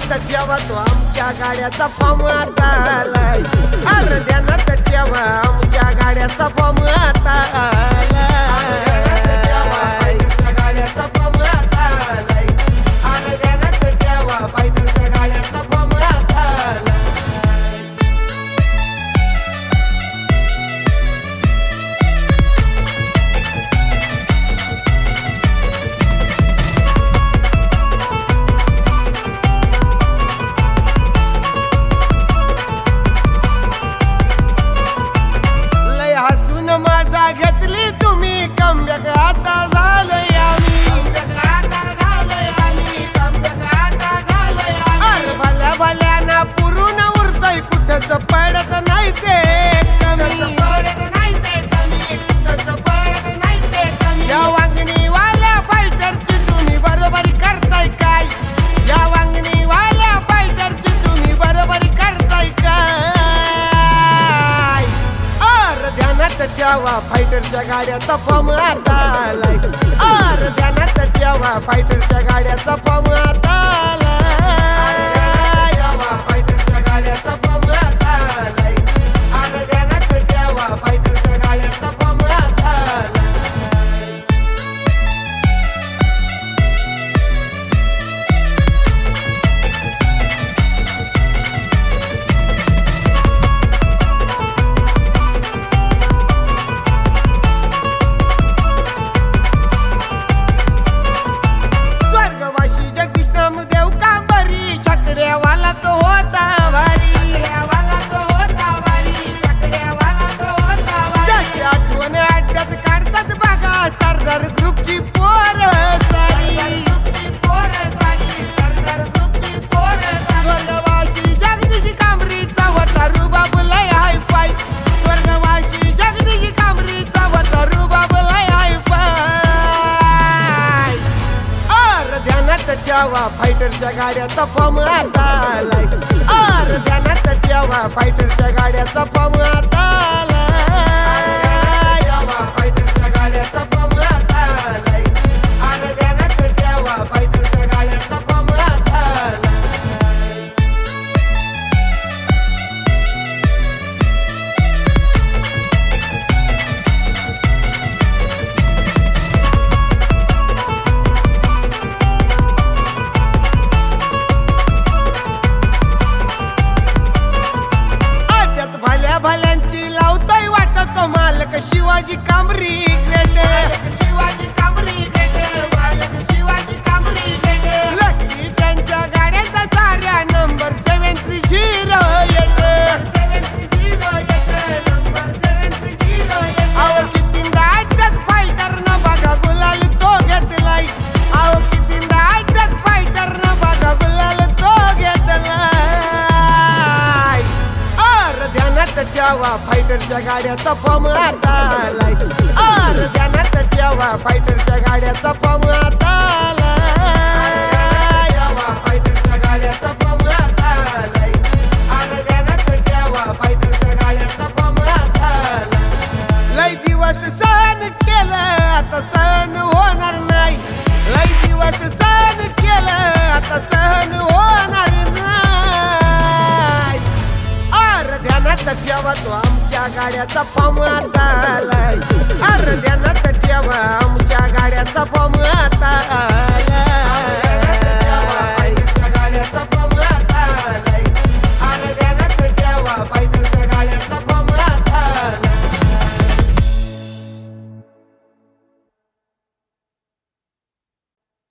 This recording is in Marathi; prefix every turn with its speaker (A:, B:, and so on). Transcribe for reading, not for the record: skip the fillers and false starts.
A: ध्यानात ठेवा तो आमच्या गाड्याचा फॉर्म आता आलाय। अरे ध्यानात ठेवा आमच्या गाड्याचा फॉर्म आता आलाय। गाड्याचा फॉर्म आता आलाय। अरे ध्यानात ठेवा फायटरच्या गाड्याचा फॉर्म आता आलाय। माझा घेतली तुम्ही कमबॅक आता झालोय आम्ही। अरे भल्या भल्याना पुरून उरतय कुठंच पडत नाही ते कमी। या वांगणीवाल्या फायटरची तुम्ही बरोबरी करताय काय? या वांगणीवाल्या फायटरची तुम्ही बरोबरी करताय काय? ध्यानात ठेवा फायटरच्या गाड्याचा फॉर्म आता आलाय। अरे ध्यानात ठेवा फायटरच्या गाड्याचा फॉर्म आता आलाय। फायटरच्या गाड्याचा फॉर्म आता आलाय। अरे ध्यानात ठेवा फायटरच्या गाड्याचा फॉर्म आता आलाय। वाला तो होता भारी, त्याची आठवण अड्ड्यात काढतात बघा सरदार ग्रुपची पोर सारी। स्वर्गवासी जगदीश कांबरीचा होता रुबाब लय हाय फाय। स्वर्गवासी जगदीश कांबरीचा होता रुबाब लय हाय फाय। अरे ध्यानात ठेवा फायटरच्या गाड्याचा फॉर्म आता आलाय। अरे ध्यानात ठेवा फायटरच्या गाड्याचा फॉर्म आता आलाय। फायटरच्या गाड्याचा फॉर्म आता आलाय। अरे ध्यानात ठेवा फायटरच्या गाड्याचा फॉर्म आता आलाय। भल्यांची लावताय वाटत मालक शिवाजी कांबरी शिवाजी कांबरी लकी त्यांच्या गाड्याचा साऱ्या नंबर 730 अहो कितींदा अड्ड्यात फायटर न बघा गुलाल तो घेतलाय। अहो कितींदा अड्ड्यात फायटर न बघा गुलाल तो घेतलाय। ध्यानात ठेवा फायटरच्या गाड्याचा फॉर्म आता आलाय। अरे ध्यानात ठेवा फायटरच्या गाड्याचा फॉर्म आता आलाय। फायटरच्या गाड्याचा फॉर्म आता आलाय। अरे ध्यानात ठेवा फायटरच्या गाड्याचा फॉर्म आता आलाय। लय दिवस सहन केलं आता सहन होणार नाही। लय दिवस सहन केलं आता सहन होणार नाही। ध्यानात ठेवा तो आमच्या गाड्याचा फॉर्म आता आलाय। अरे ध्यानात ठेवा आमच्या गाड्याचा फॉर्म आता आलाय।